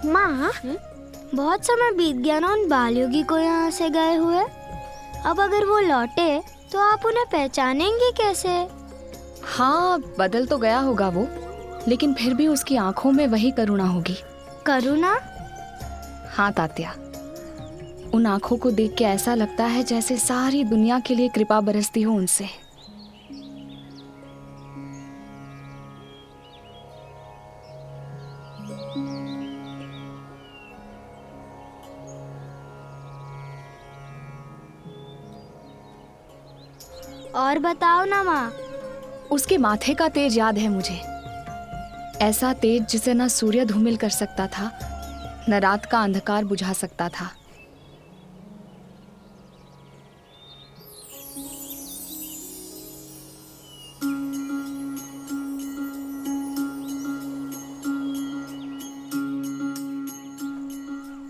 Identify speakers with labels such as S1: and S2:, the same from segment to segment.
S1: माँ, बहुत समय बीत गया ना उन बाल योगी को यहाँ से गए हुए। अब अगर वो लौटे तो आप उन्हें पहचानेंगे कैसे?
S2: हाँ, बदल तो गया होगा वो, लेकिन फिर भी उसकी आंखों में वही करुणा होगी।
S1: करुणा?
S2: हाँ तात्या, उन आंखों को देख के ऐसा लगता है जैसे सारी दुनिया के लिए कृपा बरसती हो उनसे।
S1: और बताओ ना माँ।
S2: उसके माथे का तेज याद है मुझे, ऐसा तेज जिसे न सूर्य धूमिल कर सकता था, न रात का अंधकार बुझा सकता था।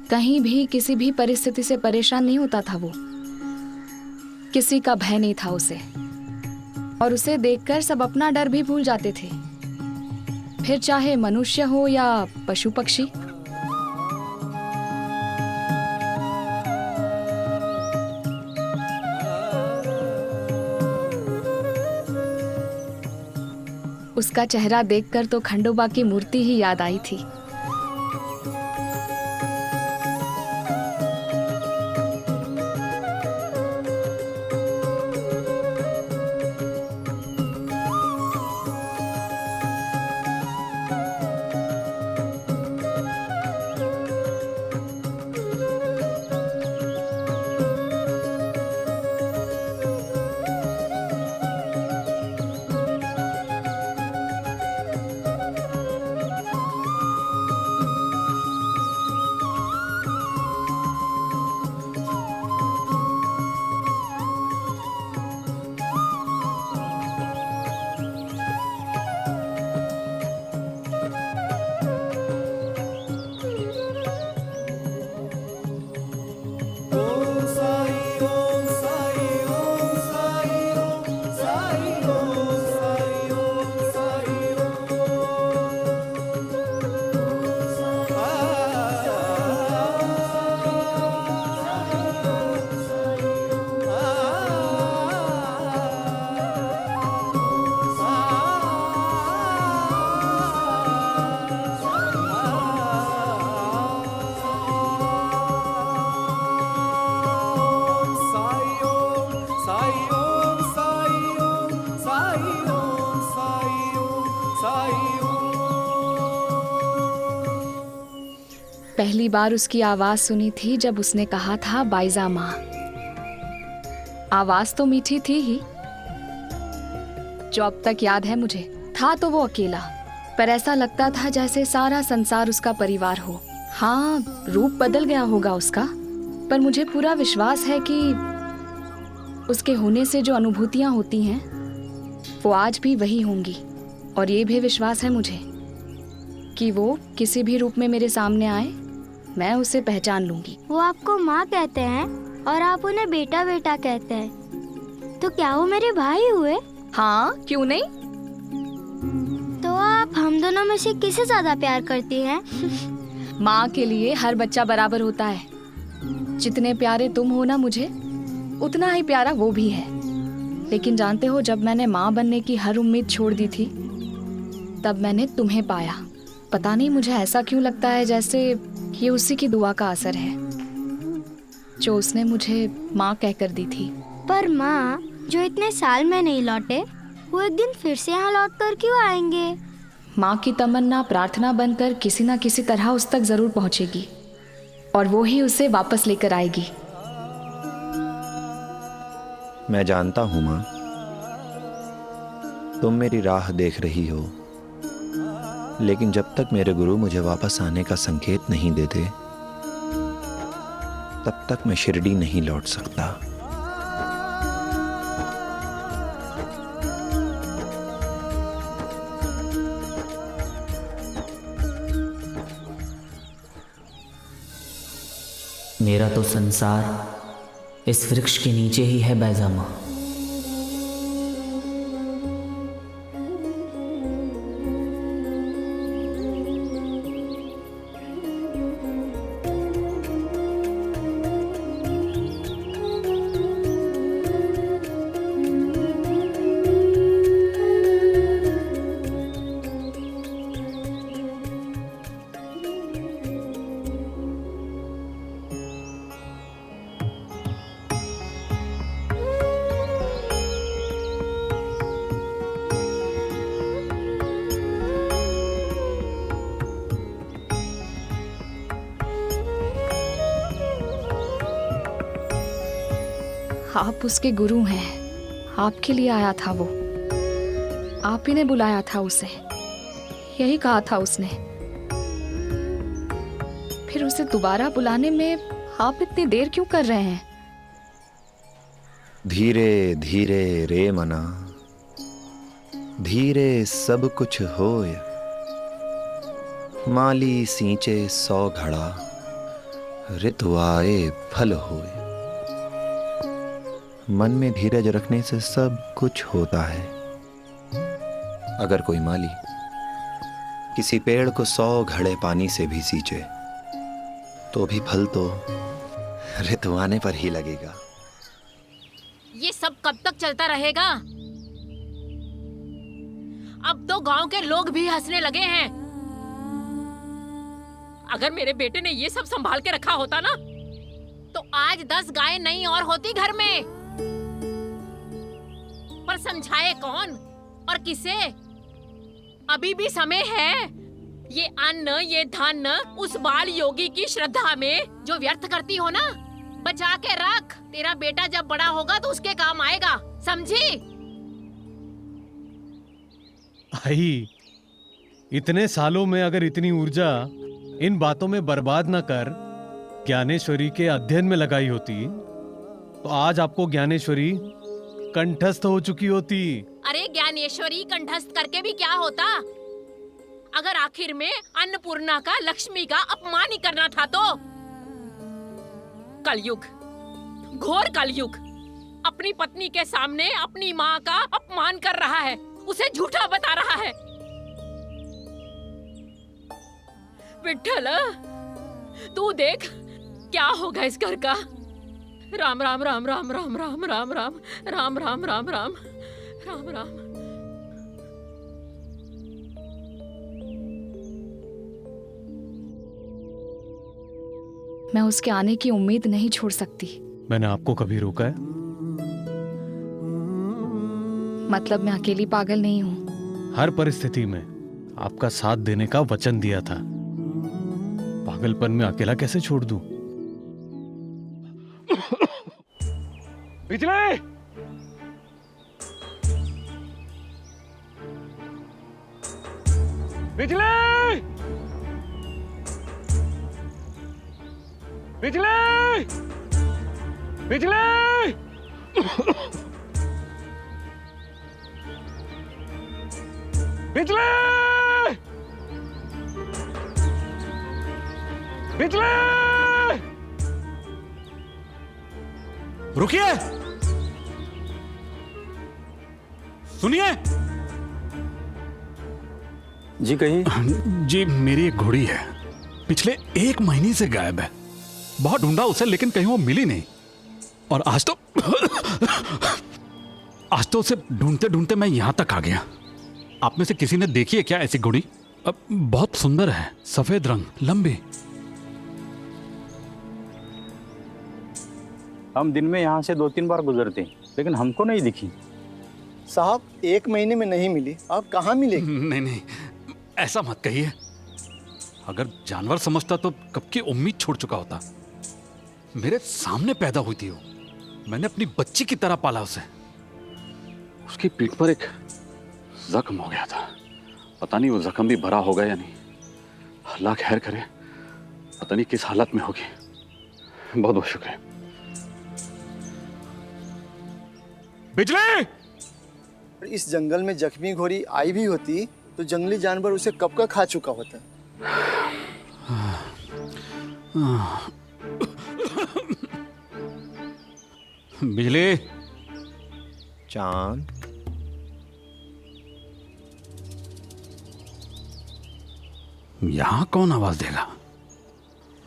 S2: कहीं भी किसी भी परिस्थिति से परेशान नहीं होता था वो, किसी का भय नहीं था उसे, और उसे देखकर सब अपना डर भी भूल जाते थे, फिर चाहे मनुष्य हो या पशु पक्षी। उसका चेहरा देखकर तो खंडोबा की मूर्ति ही याद आई थी। पहली बार उसकी आवाज सुनी थी जब उसने कहा था बाइजा माँ। आवाज तो मीठी थी ही, जो अब तक याद है मुझे। था तो वो अकेला, पर ऐसा लगता था जैसे सारा संसार उसका परिवार हो। हाँ, रूप बदल गया होगा उसका, पर मुझे पूरा विश्वास है कि उसके होने से जो अनुभूतियां होती हैं वो आज भी वही होंगी। और ये भी विश्वास है मुझे कि वो किसी भी रूप में मेरे सामने आए, मैं उसे पहचान लूंगी।
S1: वो आपको माँ कहते हैं और आप उन्हें बेटा बेटा कहते हैं, तो क्या वो मेरे भाई हुए?
S2: हाँ, क्यों नहीं।
S1: तो आप हम दोनों में से किसे ज्यादा प्यार करती हैं?
S2: माँ के लिए हर बच्चा बराबर होता है। जितने प्यारे तुम हो ना मुझे, उतना ही प्यारा वो भी है। लेकिन जानते हो, जब मैंने माँ बनने की हर उम्मीद छोड़ दी थी, तब मैंने तुम्हें पाया। पता नहीं मुझे ऐसा क्यों लगता है जैसे ये उसी की दुआ का असर है, जो उसने मुझे माँ कहकर दी थी।
S1: पर माँ जो इतने साल में नहीं लौटे, वो एक दिन फिर से यहाँ लौट कर क्यों आएंगे?
S2: माँ की तमन्ना प्रार्थना बनकर किसी न किसी तरह उस तक जरूर पहुँचेगी, और वो ही उसे वापस लेकर आएगी।
S3: मैं जानता हूँ माँ, तुम मेरी राह देख रही हो, लेकिन जब तक मेरे गुरु मुझे वापस आने का संकेत नहीं देते, तब तक मैं शिरडी नहीं लौट सकता।
S4: मेरा तो संसार इस वृक्ष के नीचे ही है बैजा माँ।
S2: आप उसके गुरु हैं, आपके लिए आया था वो। आप ही ने बुलाया था उसे, यही कहा था उसने। फिर उसे दोबारा बुलाने में आप इतनी देर क्यों कर रहे हैं?
S3: धीरे धीरे रे मना, धीरे सब कुछ होय। माली सींचे 100 घड़ा, ऋतु आए फल होय। मन में धीरज रखने से सब कुछ होता है। अगर कोई माली किसी पेड़ को 100 घड़े पानी से भी सींचे तो भी फल तो ऋतु आने पर ही लगेगा।
S5: ये सब कब तक चलता रहेगा? अब तो गांव के लोग भी हंसने लगे हैं। अगर मेरे बेटे ने ये सब संभाल के रखा होता ना, तो आज 10 गायें नहीं और होती घर में। पर समझाए कौन और किसे? अभी भी समय है। ये अन्न, ये धन उस बाल योगी की श्रद्धा में जो व्यर्थ करती हो ना, बचा के रख। तेरा बेटा जब बड़ा होगा तो उसके काम आएगा, समझी?
S6: आई, इतने सालों में अगर इतनी ऊर्जा इन बातों में बर्बाद न कर ज्ञानेश्वरी के अध्ययन में लगाई होती तो आज आपको ज्ञानेश्वरी कंठस्थ हो चुकी होती।
S5: अरे ज्ञानेश्वरी कंठस्थ करके भी क्या होता, अगर आखिर में अन्नपूर्णा का, लक्ष्मी का अपमान ही करना था तो। कलयुग, घोर कलयुग, अपनी पत्नी के सामने अपनी माँ का अपमान कर रहा है, उसे झूठा बता रहा है। विठ्ठल, तू देख क्या होगा इस घर का। राम राम राम राम राम राम राम राम राम राम राम राम राम राम।
S2: मैं उसके आने की उम्मीद नहीं छोड़ सकती।
S6: मैंने आपको कभी रोका है?
S2: मतलब मैं अकेली पागल नहीं हूँ।
S6: हर परिस्थिति में आपका साथ देने का वचन दिया था। पागलपन में अकेला कैसे छोड़ दूं? बिजली! बिजली! बिजली! बिजली! बिजली! बिजली! रुकिए! सुनिए!
S7: जी कहिए।
S8: जी, मेरी एक घोड़ी है, पिछले 1 महीने से गायब है। बहुत ढूंढा उसे लेकिन कहीं वो मिली नहीं। और आज तो उसे ढूंढते ढूंढते मैं यहां तक आ गया। आप में से किसी ने देखी है क्या ऐसी घोड़ी? बहुत सुंदर है, सफेद रंग, लंबी।
S7: हम दिन में यहाँ से 2-3 बार गुजरते हैं लेकिन हमको नहीं दिखी।
S9: साहब 1 महीने में नहीं मिली, आप कहाँ मिलेगी?
S8: नहीं, ऐसा मत कहिए। अगर जानवर समझता तो कब की उम्मीद छोड़ चुका होता। मेरे सामने पैदा हुई थी वो, मैंने अपनी बच्ची की तरह पाला उसे। उसकी पीठ पर एक जख्म हो गया था, पता नहीं वो जख्म भी भरा होगा या नहीं। अल्लाह खैर करे, पता नहीं किस हालत में होगी। बहुत बहुत शुक्रिया।
S9: बिजली! इस जंगल में जख्मी घोड़ी आई भी होती तो जंगली जानवर उसे कब का खा चुका होता।
S8: बिजली!
S3: चांद,
S8: यहां कौन आवाज देगा?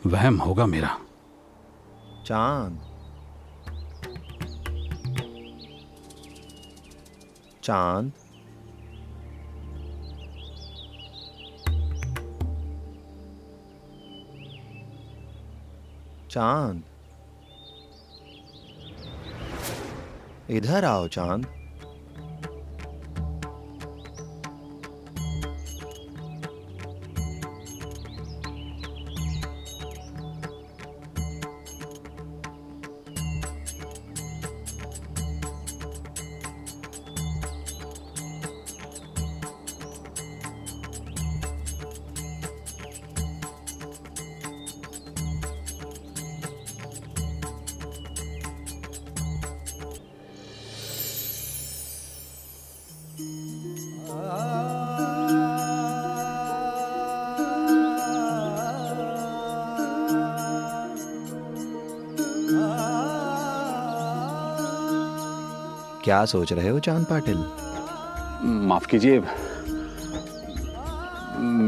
S8: वहम होगा मेरा।
S3: चांद, चांद, चांद, इधर आओ चांद। क्या सोच रहे हो चांद पाटिल?
S8: माफ कीजिए,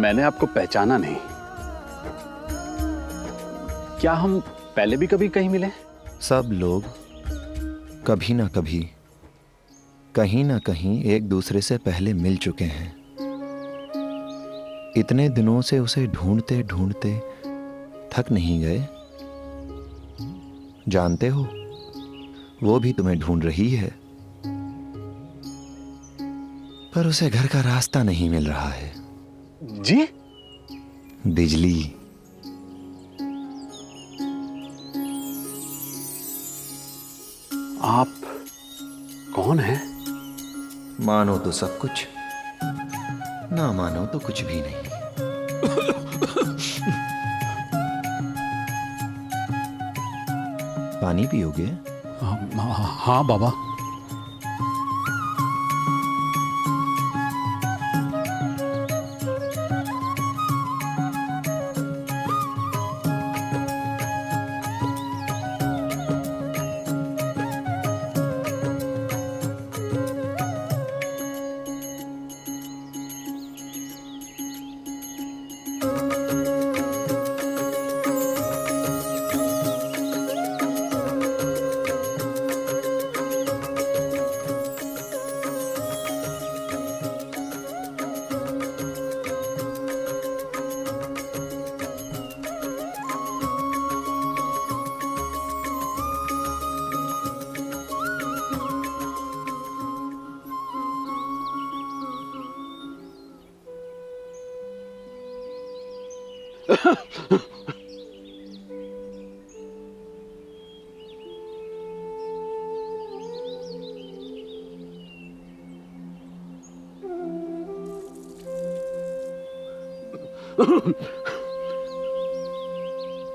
S8: मैंने आपको पहचाना नहीं। क्या हम पहले भी कभी कहीं मिले?
S3: सब लोग कभी ना कभी कहीं ना कहीं एक दूसरे से पहले मिल चुके हैं। इतने दिनों से उसे ढूंढते ढूंढते थक नहीं गए? जानते हो, वो भी तुम्हें ढूंढ रही है, पर उसे घर का रास्ता नहीं मिल रहा है।
S8: जी?
S3: बिजली।
S8: आप कौन हैं?
S3: मानो तो सब कुछ, ना मानो तो कुछ भी नहीं। पानी पियोगे?
S8: हाँ बाबा।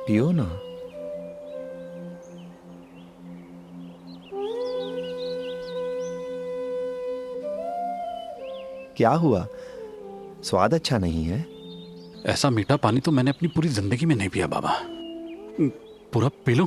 S3: पियो ना। क्या हुआ? स्वाद अच्छा नहीं है?
S8: ऐसा मीठा पानी तो मैंने अपनी पूरी जिंदगी में नहीं पिया बाबा। पूरा पी लूं?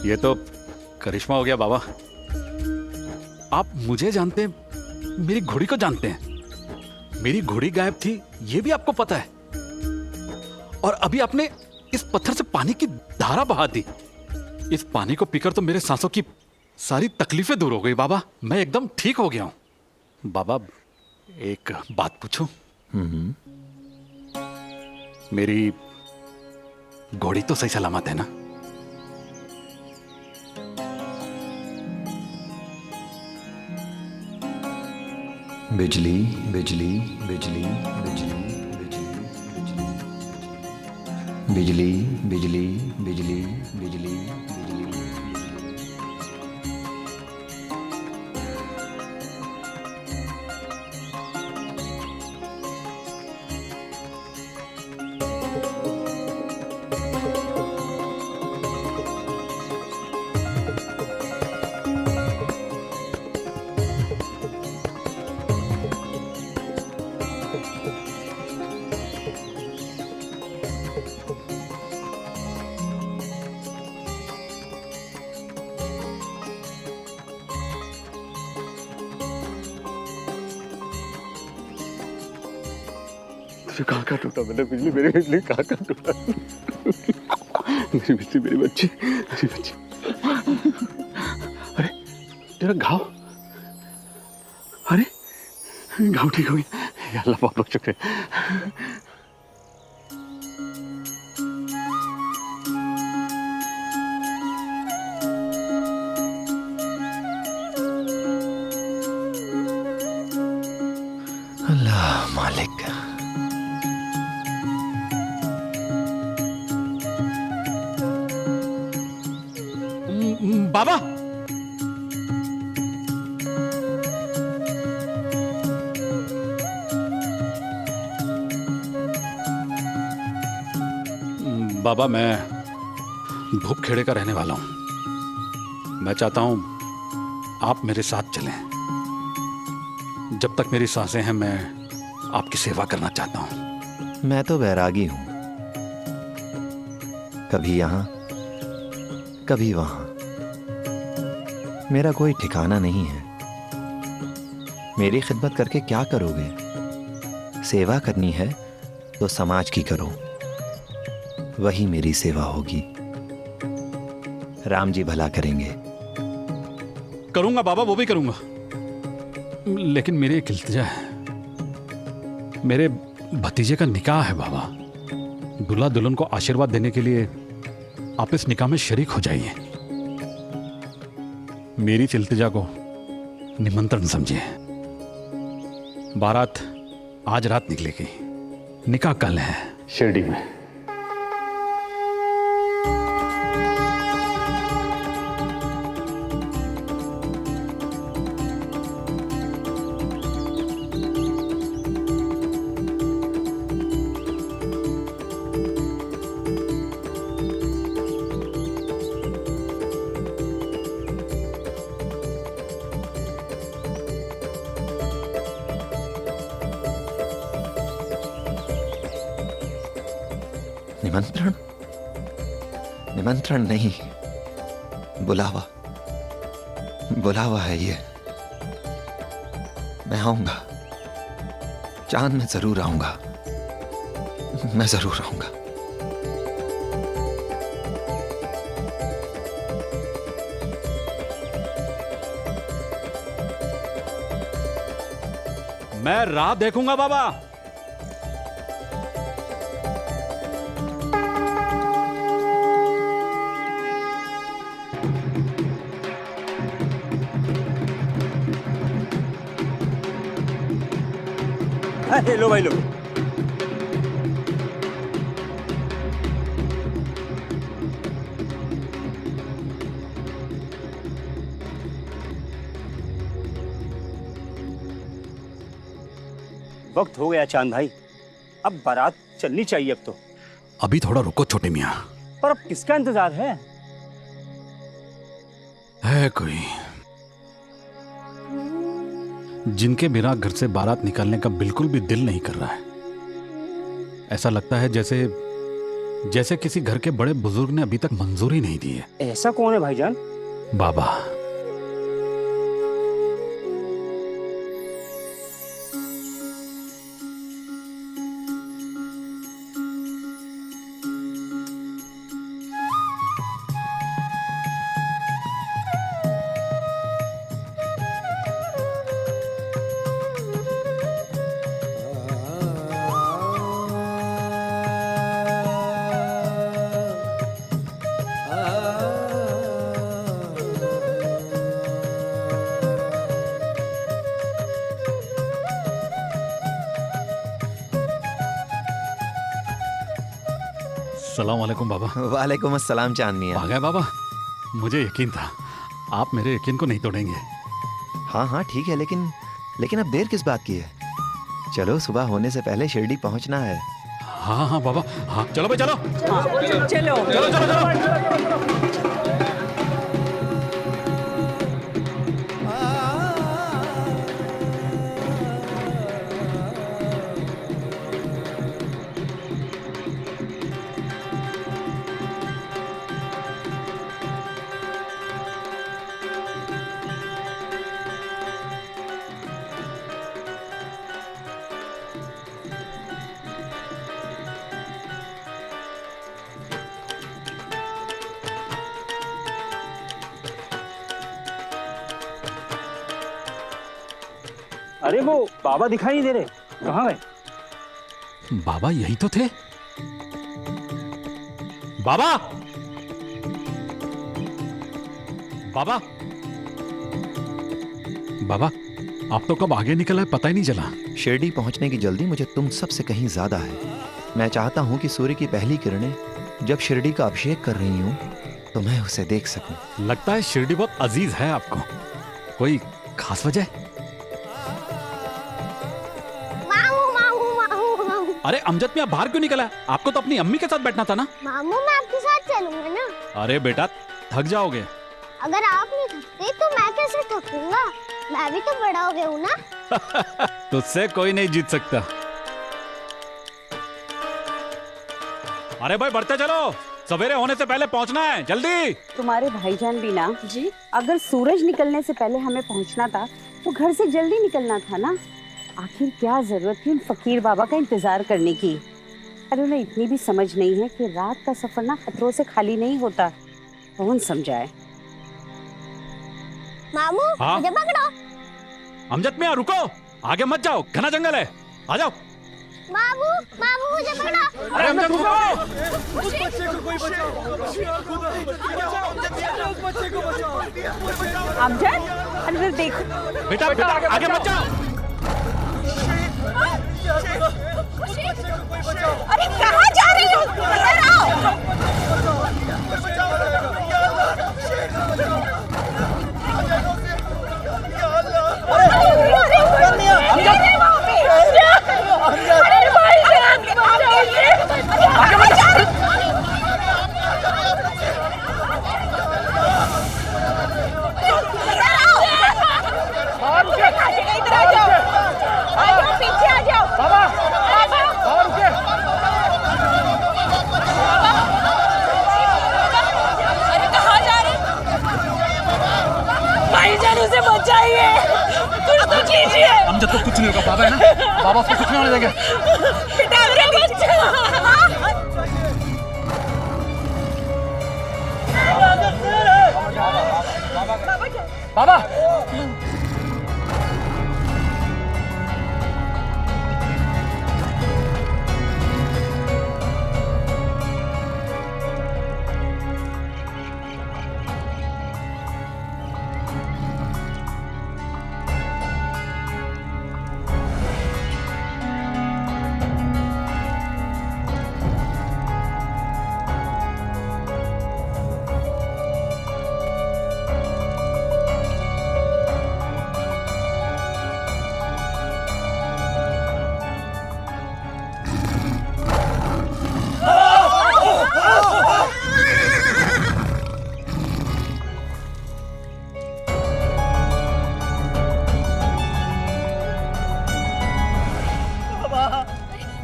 S8: ये तो करिश्मा हो गया बाबा। आप मुझे जानते हैं, मेरी घोड़ी को जानते हैं। मेरी घोड़ी गायब थी ये भी आपको पता है, और अभी आपने इस पत्थर से पानी की धारा बहा दी। इस पानी को पीकर तो मेरे सांसों की सारी तकलीफें दूर हो गई बाबा। मैं एकदम ठीक हो गया हूं। बाबा एक बात पूछूं? मेरी घोड़ी तो सही सलामत है ना?
S3: बिजली बिजली बिजली बिजली बिजली बिजली बिजली बिजली बिजली बिजली।
S8: कहाँ टूटा मैंने बिजली? मेरी बिजली कहाँ टूटा? मेरी बिजली, मेरी बच्ची, मेरी बच्ची। अरे तेरा घाव, अरे घाव ठीक हो गया। या अल्लाह बहुत बहुत शुक्रिया।
S3: अल्लाह मालिक।
S8: बाबा बाबा, मैं धूपखेड़े का रहने वाला हूं। मैं चाहता हूं आप मेरे साथ चलें। जब तक मेरी सांसें हैं मैं आपकी सेवा करना चाहता हूं।
S3: मैं तो बैरागी हूं, कभी यहां कभी वहां, मेरा कोई ठिकाना नहीं है। मेरी खिदमत करके क्या करोगे? सेवा करनी है तो समाज की करो, वही मेरी सेवा होगी। राम जी भला करेंगे।
S8: करूंगा बाबा, वो भी करूंगा, लेकिन मेरी एक इल्तिजा है। मेरे भतीजे का निकाह है बाबा। दूल्हा दुल्हन को आशीर्वाद देने के लिए आप इस निकाह में शरीक हो जाइए। मेरी इस इल्तिजा को निमंत्रण समझिए। बारात आज रात निकलेगी, निकाह कल है शिरडी में।
S3: निमंत्रण? निमंत्रण नहीं, बुलावा। बुलावा है ये। मैं आऊंगा, चांद में जरूर आऊंगा, मैं जरूर आऊंगा।
S8: मैं राह देखूंगा बाबा।
S7: लो भाई लो। वक्त हो गया चांद भाई, अब बारात चलनी चाहिए अब तो।
S8: अभी थोड़ा रुको छोटे मियां।
S7: पर अब किसका इंतजार है
S8: कोई जिनके बिना घर से बारात निकालने का बिल्कुल भी दिल नहीं कर रहा है। ऐसा लगता है जैसे किसी घर के बड़े बुजुर्ग ने अभी तक मंजूरी नहीं दी है।
S7: ऐसा कौन है भाईजान?
S8: बाबा। अस्सलाम वालेकुम बाबा।
S3: वालेकुम अस्सलाम चांद मियां।
S8: आ गए बाबा, मुझे यकीन था आप मेरे यकीन को नहीं तोड़ेंगे।
S3: हाँ हाँ ठीक है, लेकिन अब देर किस बात की है? चलो, सुबह होने से पहले शिरडी पहुंचना है।
S8: हाँ हाँ बाबा, हाँ चलो भाई चलो।
S5: चलो
S8: चलो चलो चलो।
S7: अरे वो बाबा दिखाई नहीं दे रहे, कहाँ गए?
S8: बाबा यही तो थे। बाबा, बाबा, बाबा, आप तो कब आगे निकल आए पता ही नहीं चला।
S3: शिरडी पहुंचने की जल्दी मुझे तुम सबसे कहीं ज्यादा है। मैं चाहता हूं कि सूर्य की पहली किरणें जब शिरडी का अभिषेक कर रही हूं तो मैं उसे देख सकूं।
S8: लगता है शिरडी बहुत अजीज है आपको। कोई खास वजह? अरे अमजद मियाँ बाहर क्यों निकला? आपको तो अपनी अम्मी के साथ बैठना था ना।
S1: मामू मैं आपके साथ चलूंगा ना।
S8: अरे बेटा थक जाओगे।
S1: अगर आप नहीं थकते तो मैं कैसे थकूंगा? मैं भी तो बड़ा हो गया हूँ ना।
S8: तुझसे कोई नहीं जीत सकता। अरे भाई बढ़ते चलो, सवेरे होने से पहले पहुंचना है, जल्दी।
S10: तुम्हारे भाईजान भी ना जी, अगर सूरज निकलने से पहले हमें पहुंचना था तो घर से जल्दी निकलना था ना। आखिर क्या जरूरत थी उन फकीर बाबा का इंतजार करने की? अरे उन्हें इतनी भी समझ नहीं है कि रात का सफर ना खतरों से खाली नहीं होता। कौन समझाए?
S1: मामू
S8: हाँ?
S1: मुझे पकड़ो।
S8: अमजद मियाँ रुको, आगे मत जाओ, घना जंगल है, आ जाओ।
S1: मामू मामू मुझे पकड़ो।
S8: अरे अमजद रुको।
S10: अमजद, अरे देखो
S8: बेटा बेटा आगे मत जाओ।
S10: अरे कहाँ जा रही हो? इधर आओ।
S5: उसे बचाइए, कुछ तो कीजिए।
S8: अमजद को कुछ नहीं होगा, बाबा है ना, बाबा उसको कुछ नहीं होने देंगे।
S5: बेटा मेरा बच्चा।
S8: बाबा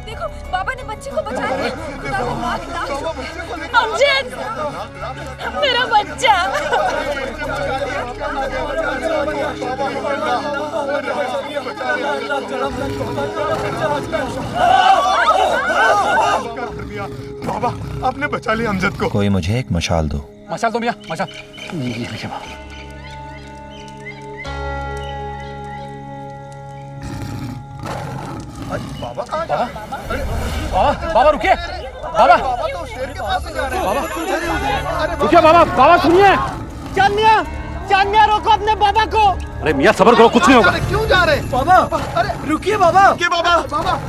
S5: देखो बाबा ने बच्चे को बचा लिया। अमजद मेरा बच्चा।
S11: बाबा आपने बचा लिया अमजद को।
S3: कोई मुझे एक मशाल दो।
S8: मशाल दो मियाँ, मशाल।
S11: बाबा
S8: बाबा रुकिए, बाबा
S11: तो शेर के पास जा रहे हैं।
S8: रुकिए बाबा, बाबा सुनिए।
S9: चांद मियां रोको अपने बाबा को।
S8: अरे मियाँ सब्र करो, कुछ नहीं होगा।
S11: क्यों जा रहे हैं?
S9: बाबा अरे रुकिए बाबा।
S11: के बाबा बाबा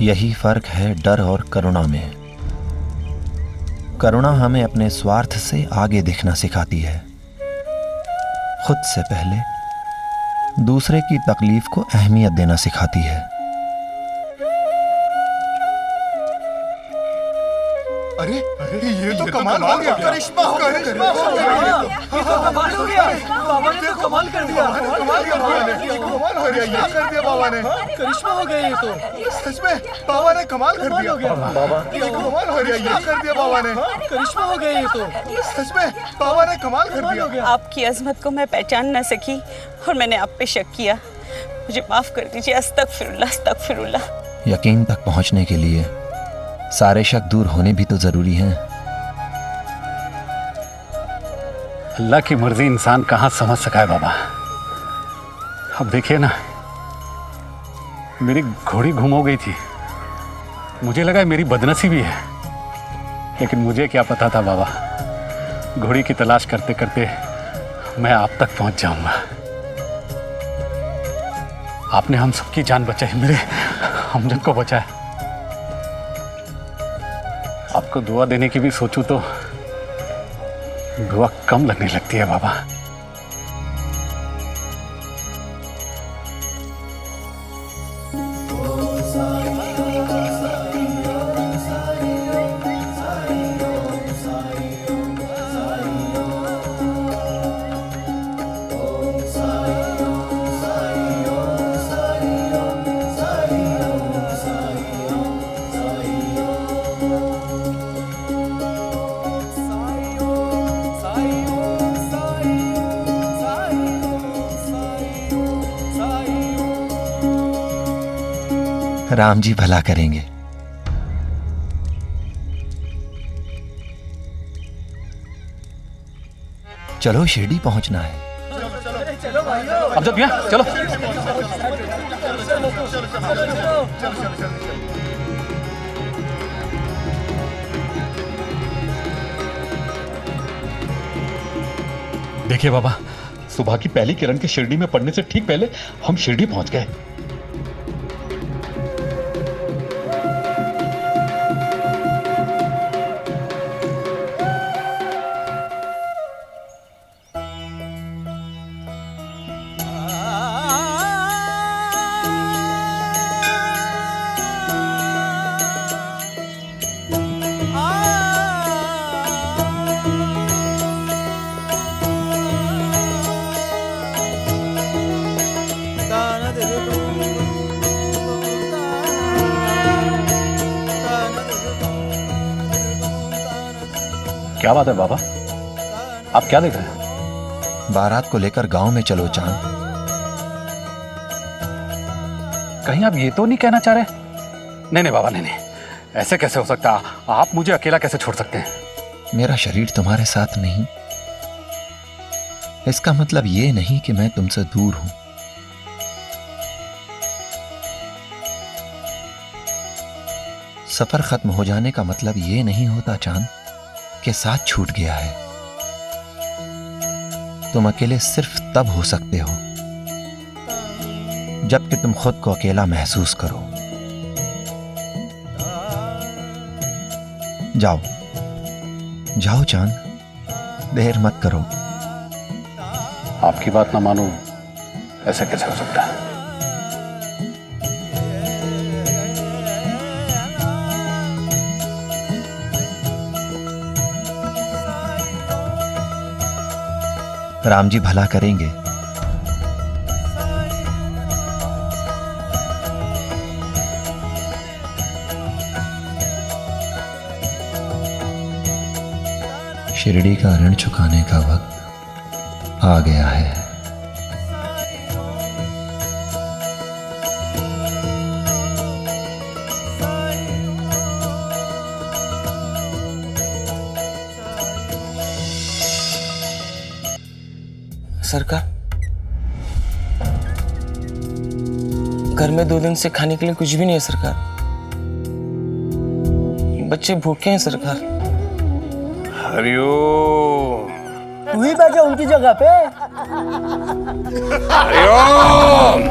S3: यही फर्क है डर और करुणा में। करुणा हमें अपने स्वार्थ से आगे दिखना सिखाती है, खुद से पहले दूसरे की तकलीफ को अहमियत देना सिखाती है।
S11: अरे ये तो कमाल हो गया।
S9: करिश्मा हो गया, करिश्मा हो गया।
S11: कमाल हो गया। बाबा ने तो कमाल कर दिया। कमाल किया बाबा ने। कमाल हो गया, ये कर दिया बाबा ने। करिश्मा हो गया ये तो। सच में बाबा ने कमाल कर दिया। बाबा ये कमाल हो गया, ये कर दिया बाबा ने। करिश्मा हो गया ये तो। सच में बाबा ने कमाल कर दिया।
S10: आपकी अजमत को मैं पहचान न सकी और मैंने आप पे शक किया, मुझे माफ कर दीजिए। अस्तगफिरुल्लाह, अस्तगफिरुल्लाह।
S3: यकीन तक पहुंचने के लिए सारे शक दूर होने भी तो जरूरी हैं।
S8: अल्लाह की मर्जी इंसान कहाँ समझ सका है बाबा। अब देखिए ना, मेरी घोड़ी गुम हो गई थी, मुझे लगा मेरी बदनसीबी है, लेकिन मुझे क्या पता था बाबा, घोड़ी की तलाश करते करते मैं आप तक पहुंच जाऊंगा। आपने हम सबकी जान बचाई, मेरे अमजद को बचाया। आपको दुआ देने की भी सोचूं तो दुआ कम लगने लगती है बाबा।
S3: राम जी भला करेंगे। चलो शिरडी पहुंचना है।
S8: अब जब यहाँ चलो। देखिए बाबा, सुबह की पहली किरण के शिरडी में पड़ने से ठीक पहले हम शिरडी पहुंच गए। क्या बात है बाबा, आप क्या देख रहे हैं?
S3: बारात को लेकर गांव में चलो चांद।
S8: कहीं आप ये तो नहीं कहना चाह रहे? नहीं नहीं बाबा, नहीं नहीं, ऐसे कैसे हो सकता? आप मुझे अकेला कैसे छोड़ सकते हैं?
S3: मेरा शरीर तुम्हारे साथ नहीं, इसका मतलब ये नहीं कि मैं तुमसे दूर हूं। सफर खत्म हो जाने का मतलब ये नहीं होता चांद के साथ छूट गया है। तुम अकेले सिर्फ तब हो सकते हो जबकि तुम खुद को अकेला महसूस करो। जाओ जाओ चांद, देर मत करो।
S8: आपकी बात ना मानो ऐसा कैसे हो सकता है?
S3: राम जी भला करेंगे। शिरडी का ऋण चुकाने का वक्त आ गया है।
S12: सरकार, घर में 2 दिन से खाने के लिए कुछ भी नहीं है सरकार। बच्चे भूखे हैं सरकार।
S11: हरिओम।
S12: तू ही बैठा उनकी जगह पे।
S11: हरिओम।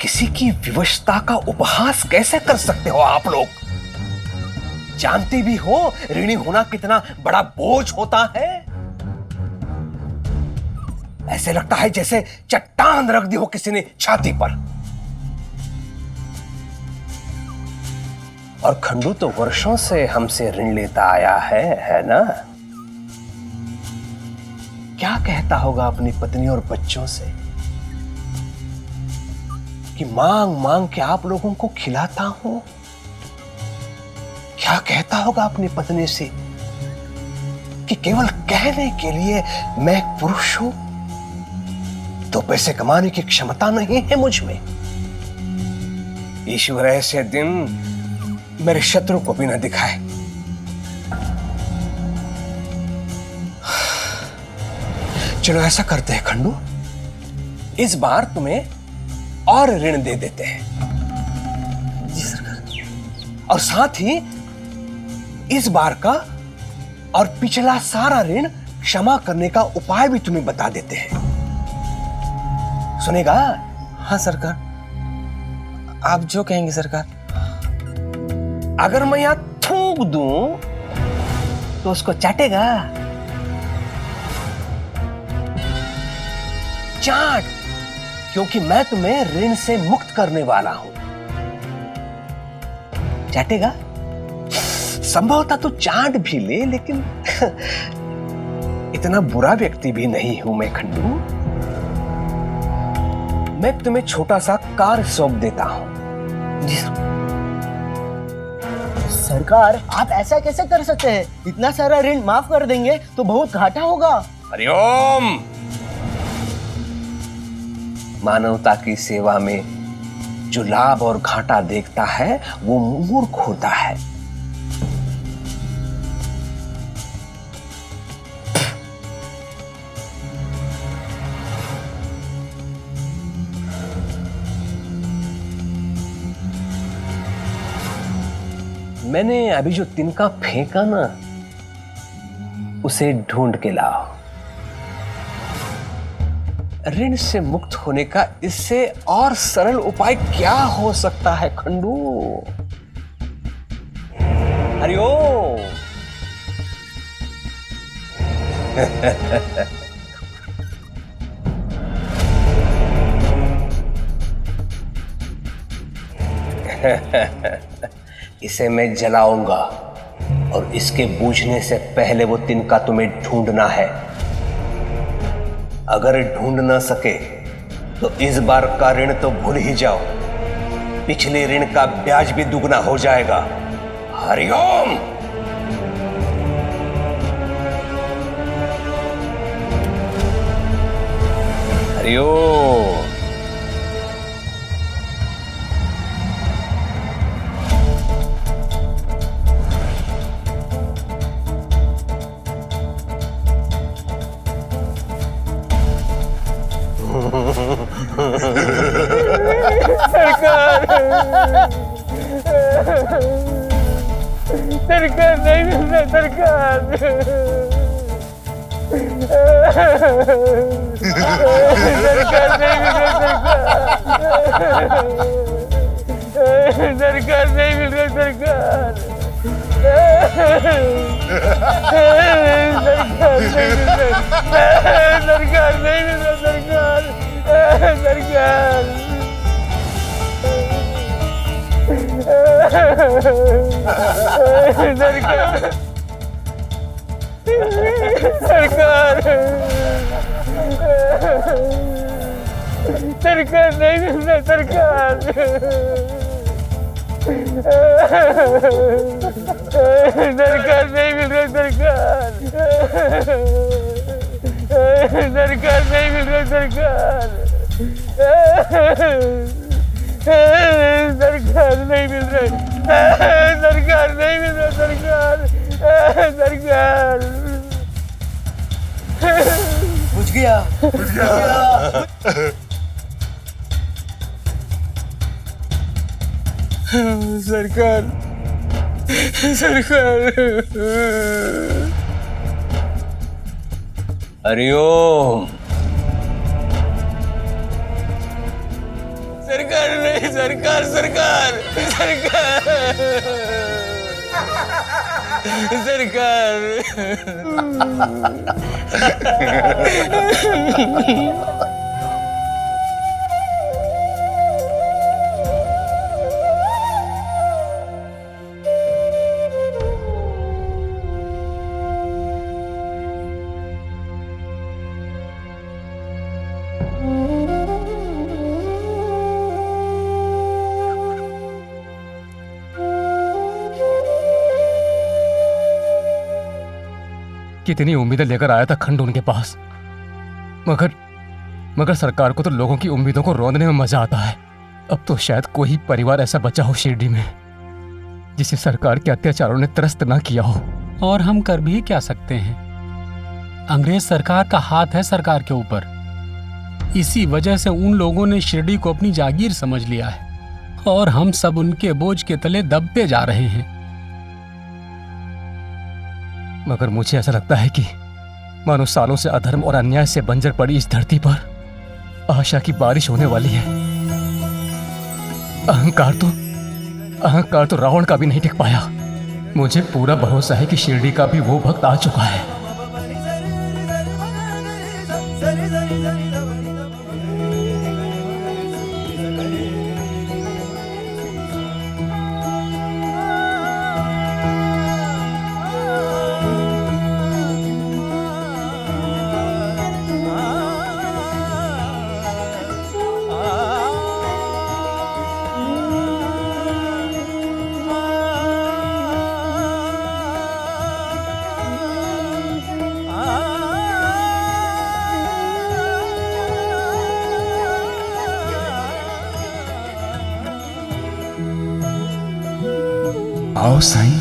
S13: किसी की विवशता का उपहास कैसे कर सकते हो आप लोग? जानती भी हो ऋणी होना कितना बड़ा बोझ होता है। ऐसे लगता है जैसे चट्टान रख दी हो किसी ने छाती पर। और खंडू तो वर्षों से हमसे ऋण लेता आया है ना? क्या कहता होगा अपनी पत्नी और बच्चों से कि मांग मांग के आप लोगों को खिलाता हूं? क्या कहता होगा अपनी पत्नी से कि केवल कहने के लिए मैं एक पुरुष हूं, तो पैसे कमाने की क्षमता नहीं है मुझ में? ईश्वर ऐसे दिन मेरे शत्रु को भी न दिखाए। चलो ऐसा करते हैं खंडू, इस बार तुम्हें और ऋण दे देते हैं। जी सरकार। और साथ ही इस बार का और पिछला सारा ऋण क्षमा करने का उपाय भी तुम्हें बता देते हैं। सुनेगा?
S12: हाँ सरकार, आप जो कहेंगे सरकार।
S13: अगर मैं यहां थूक दूं तो उसको चाटेगा? चाट, क्योंकि मैं तुम्हें ऋण से मुक्त करने वाला हूं। चाटेगा? संभवतः तो चाट भी ले, लेकिन इतना बुरा व्यक्ति भी नहीं हूं मैं खंडू। मैं तुम्हें छोटा सा कार्य सौंप देता हूं।
S9: सरकार, आप ऐसा कैसे कर सकते हैं? इतना सारा ऋण माफ कर देंगे तो बहुत घाटा होगा।
S13: हरिओम। मानवता की सेवा में जो लाभ और घाटा देखता है वो मूर्ख होता है। मैंने अभी जो तिनका फेंका ना, उसे ढूंढ के लाओ। ऋण से मुक्त होने का इससे और सरल उपाय क्या हो सकता है खंडू? हरिओम। इसे मैं जलाऊंगा और इसके बूझने से पहले वो तिनका तुम्हें ढूंढना है। अगर ढूंढ ना सके तो इस बार का ऋण तो भूल ही जाओ, पिछले ऋण का ब्याज भी दुगना हो जाएगा। हरिओम। हरिओम।
S11: सरकार नहीं मिल रहा। सरकार नहीं मिल रहा। सरकार नहीं मिल रहा। सरकार सरकार नहीं मिल रहा। सरकार सरकार सरकार सरकार नहीं मिल रहा। सरकार सरकार नहीं मिल रहा। सरकार सरकार नहीं मिल रहा। सरकार सरकार नहीं मिल रहा। सरकार नहीं मिल रहा। सरकार सरकार
S9: बुझ गया।
S11: सरकार सरकार
S13: हरिओम।
S11: सरकार नहीं। सरकार सरकार सरकार सरकार
S13: कितनी उम्मीदें लेकर आया था खंडू उनके पास, मगर सरकार को तो लोगों की उम्मीदों को रौंदने में मजा आता है। अब तो शायद कोई परिवार ऐसा बचा हो शिरडी में जिसे सरकार के अत्याचारों ने त्रस्त ना किया हो।
S14: और हम कर भी क्या सकते हैं? अंग्रेज सरकार का हाथ है सरकार के ऊपर। इसी वजह से उन लोगों ने शिरडी को अपनी जागीर समझ लिया है और हम सब उनके बोझ के तले दबते जा रहे हैं।
S13: मगर मुझे ऐसा लगता है कि मानो सालों से अधर्म और अन्याय से बंजर पड़ी इस धरती पर आशा की बारिश होने वाली है। अहंकार तो रावण का भी नहीं टिक पाया। मुझे पूरा भरोसा है कि शिरडी का भी वो वक्त आ चुका है।
S11: आओ साईं।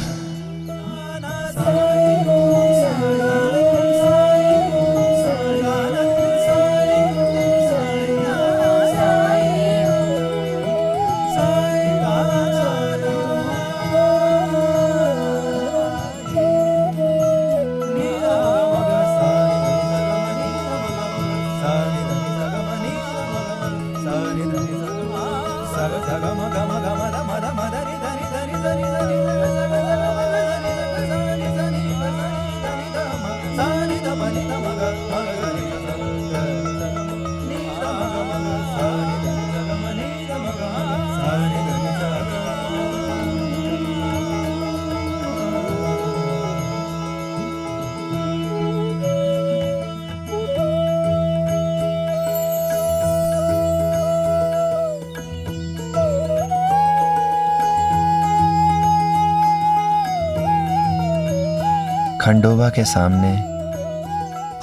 S3: खंडोबा के सामने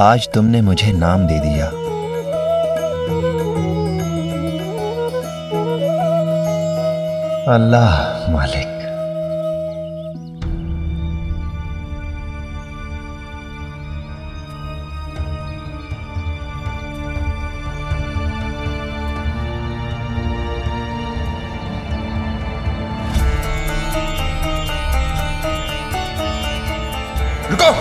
S3: आज तुमने मुझे नाम दे दिया। अल्लाह मालिक।
S11: रुको।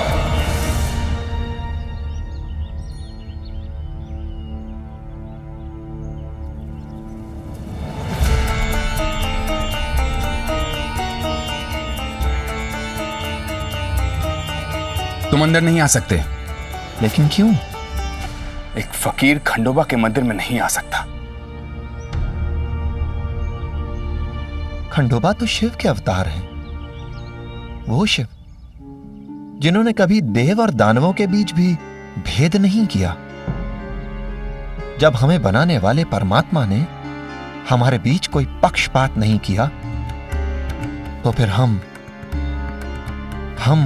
S11: तुम अंदर नहीं आ सकते।
S3: लेकिन क्यों?
S11: एक फकीर खंडोबा के मंदिर में नहीं आ सकता।
S3: खंडोबा तो शिव के अवतार हैं। वो शिव जिन्होंने कभी देव और दानवों के बीच भी भेद नहीं किया। जब हमें बनाने वाले परमात्मा ने हमारे बीच कोई पक्षपात नहीं किया, तो फिर हम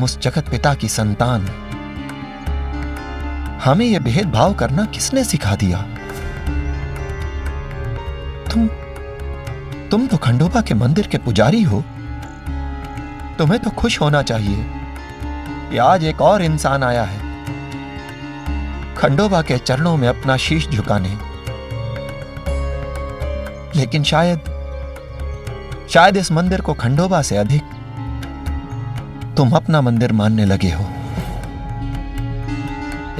S3: उस जगत पिता की संतान, हमें यह भेदभाव करना किसने सिखा दिया? तुम तो खंडोबा के मंदिर के पुजारी हो। तुम्हें तो खुश होना चाहिए कि आज एक और इंसान आया है खंडोबा के चरणों में अपना शीश झुकाने। लेकिन शायद इस मंदिर को खंडोबा से अधिक तुम अपना मंदिर मानने लगे हो।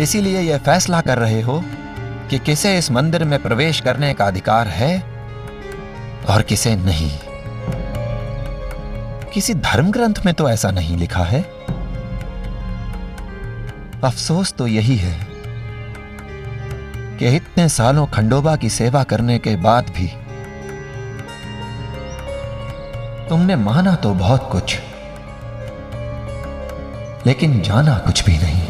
S3: इसीलिए यह फैसला कर रहे हो कि किसे इस मंदिर में प्रवेश करने का अधिकार है और किसे नहीं। किसी धर्म ग्रंथ में तो ऐसा नहीं लिखा है। अफसोस तो यही है कि इतने सालों खंडोबा की सेवा करने के बाद भी तुमने माना तो बहुत कुछ, लेकिन जाना कुछ भी नहीं।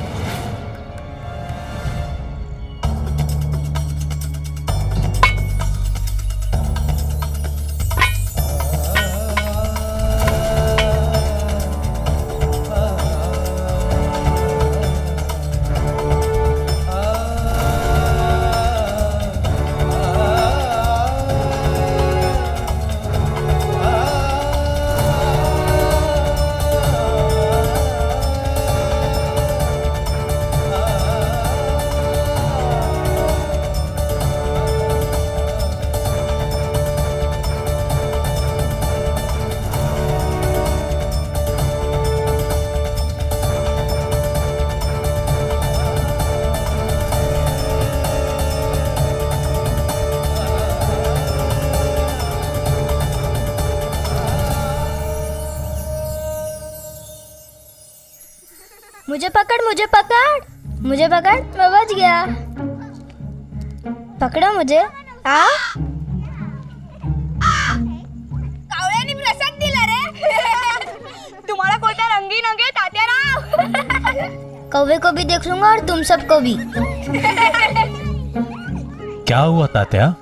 S1: मुझे पकड़, मुझे पकड़, मुझे पकड़, मैं बच गया। पकड़ो मुझे। आ
S15: कावळ्याने प्रसाद दिला रे। तुम्हाला कोणता रंगीन अंगे तात्याराव।
S1: कौवे को भी देख लूंगा और तुम सबको भी।
S6: क्या हुआ तात्या?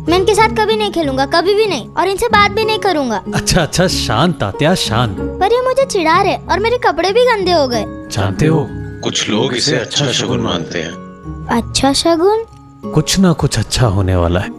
S1: मैं इनके साथ कभी नहीं खेलूंगा, कभी भी नहीं, और इनसे बात भी नहीं करूंगा।
S6: अच्छा अच्छा, शांत तात्या शांत।
S1: पर ये मुझे चिढ़ा रहे और मेरे कपड़े भी गंदे हो गए।
S6: जानते हो,
S16: कुछ लोग इसे अच्छा शगुन मानते हैं।
S1: अच्छा शगुन?
S6: कुछ ना कुछ अच्छा होने वाला है।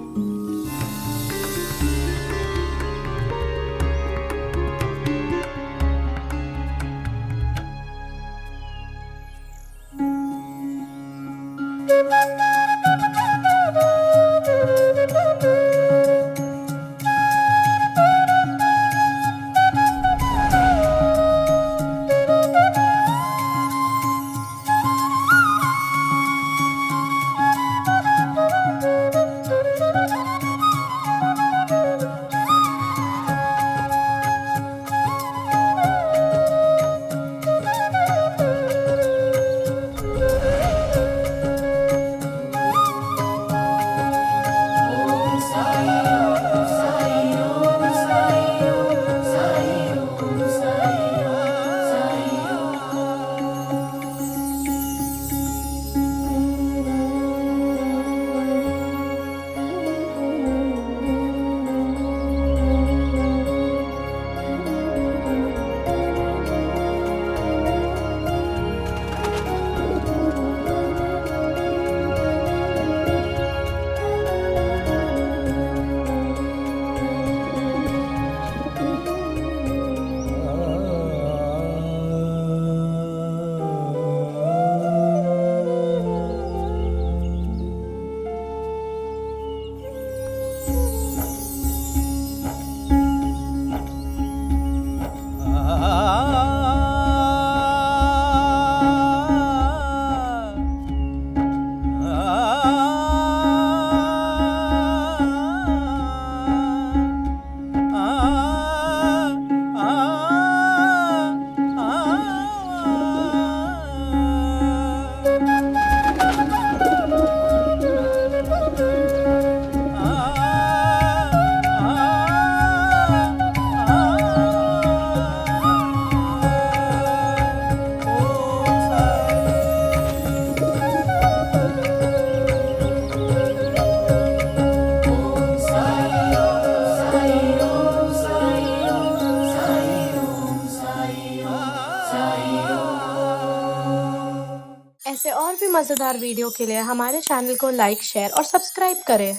S15: ऐसे और भी मजेदार वीडियो के लिए हमारे चैनल को लाइक, शेयर और सब्सक्राइब करें।